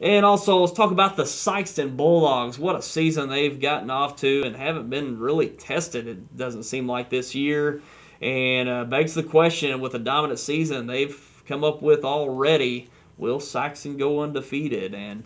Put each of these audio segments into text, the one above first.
And also, let's talk about the Sikeston Bulldogs. What a season they've gotten off to and haven't been really tested, it doesn't seem like, this year. And begs the question, with a dominant season they've come up with already, will Sikeston go undefeated? And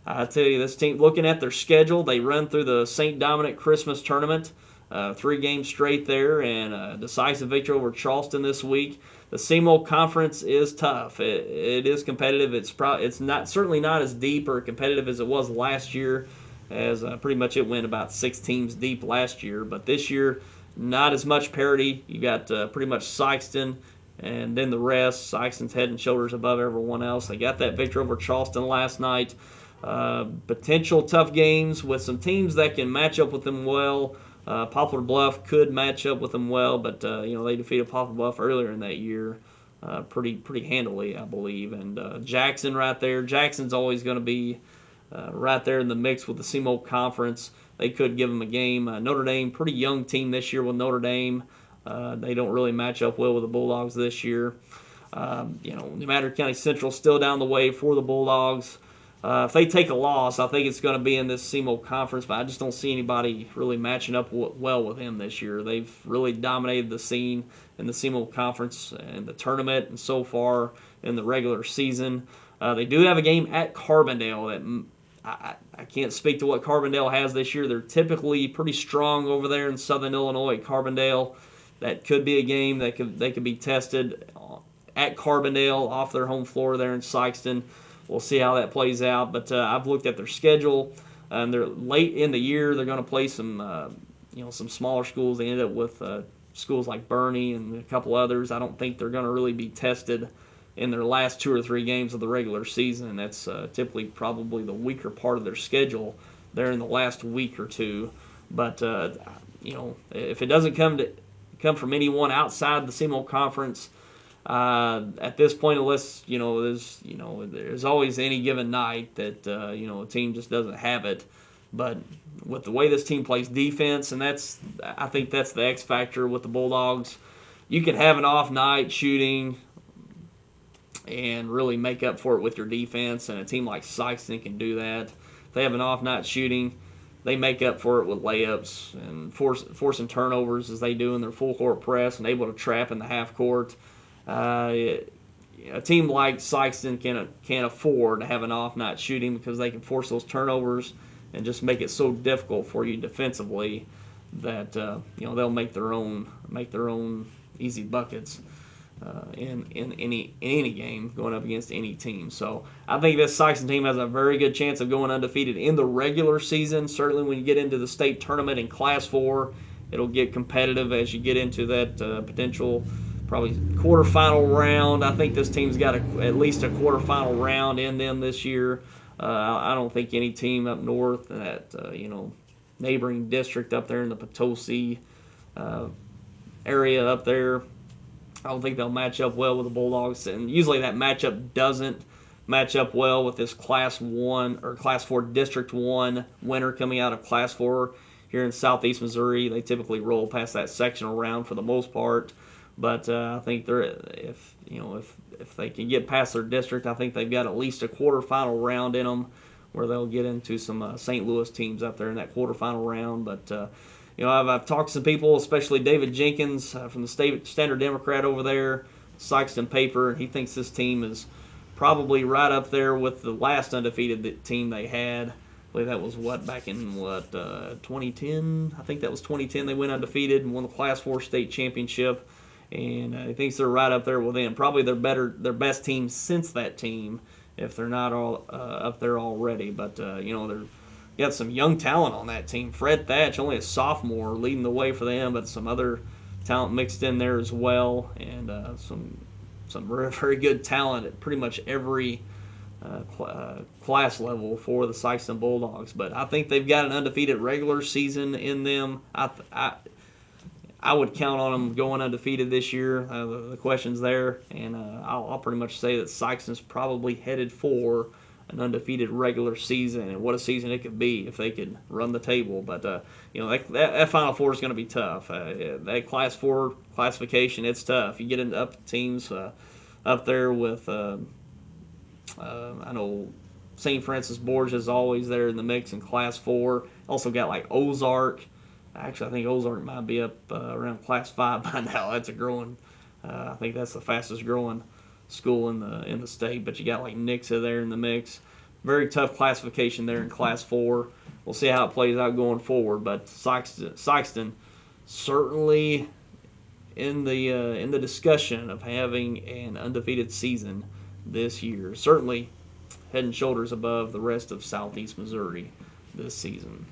I tell you, this team, looking at their schedule, they run through the St. Dominic Christmas tournament, 3 games straight there, and a decisive victory over Charleston this week. The SEMO conference is tough. It is competitive. It's not certainly not as deep or competitive as it was last year, as pretty much it went about 6 teams deep last year. But this year, not as much parity. You got pretty much Sikeston, and then the rest. Sikeston's head and shoulders above everyone else. They got that victory over Charleston last night. Potential tough games with some teams that can match up with them well. Poplar Bluff could match up with them well, but they defeated Poplar Bluff earlier in that year pretty handily, I believe. And Jackson right there. Jackson's always going to be right there in the mix with the SEMO Conference. They could give them a game. Notre Dame, pretty young team this year with Notre Dame. They don't really match up well with the Bulldogs this year. New Madrid County Central still down the way for the Bulldogs. If they take a loss, I think it's going to be in this SEMO conference, but I just don't see anybody really matching up well with him this year. They've really dominated the scene in the SEMO conference and the tournament and so far in the regular season. They do have a game at Carbondale that I can't speak to what Carbondale has this year. They're typically pretty strong over there in Southern Illinois at Carbondale. That could be a game that they could be tested at Carbondale off their home floor there in Sikeston. We'll see how that plays out. But I've looked at their schedule, and they're late in the year. They're going to play some smaller schools. They end up with schools like Bernie and a couple others. I don't think they're going to really be tested in their last 2 or 3 games of the regular season. And that's typically probably the weaker part of their schedule there in the last week or two. But if it doesn't come from anyone outside the SEMO conference. At this point, unless there's always any given night that a team just doesn't have it. But with the way this team plays defense, and I think that's the X factor with the Bulldogs. You can have an off night shooting and really make up for it with your defense, and a team like Sikeston can do that. If they have an off night shooting, they make up for it with layups and forcing turnovers as they do in their full court press and able to trap in the half court. A team like Sikeston can't afford to have an off night shooting because they can force those turnovers and just make it so difficult for you defensively that they'll make their own easy buckets in any game going up against any team. So I think this Sikeston team has a very good chance of going undefeated in the regular season. Certainly when you get into the state tournament in Class 4, it'll get competitive as you get into that potential probably quarterfinal round. I think this team's got at least a quarterfinal round in them this year. I don't think any team up north, that neighboring district up there in the Potosi area up there, I don't think they'll match up well with the Bulldogs. And usually that matchup doesn't match up well with this Class 1 or Class 4 District 1 winner coming out of Class 4 here in Southeast Missouri. They typically roll past that sectional round for the most part. But I think if they can get past their district, I think they've got at least a quarterfinal round in them where they'll get into some St. Louis teams up there in that quarterfinal round. But I've talked to some people, especially David Jenkins from the Standard Democrat over there, Sikeston paper, and he thinks this team is probably right up there with the last undefeated team they had. I believe that was back in 2010. I think that was 2010. They went undefeated and won the Class 4 state championship. And he thinks they're right up there with them. Probably their best team since that team, if they're not all up there already. But they're got some young talent on that team. Fred Thatch, only a sophomore, leading the way for them, but some other talent mixed in there as well, and some very, very good talent at pretty much every class level for the Sikeston Bulldogs. But I think they've got an undefeated regular season in them. I would count on them going undefeated this year. The question's there, and I'll pretty much say that Sikeston's probably headed for an undefeated regular season, and what a season it could be if they could run the table. But that Final Four is going to be tough. That Class 4 classification, it's tough. You get into teams up there with I know St. Francis Borgia is always there in the mix in Class 4. Also got like Ozark. Actually, I think Ozark might be up around Class 5 by now. That's a growing. I think that's the fastest growing school in the state. But you got like Nixa there in the mix. Very tough classification there in Class 4. We'll see how it plays out going forward. But Sikeston certainly in the discussion of having an undefeated season this year. Certainly head and shoulders above the rest of Southeast Missouri this season.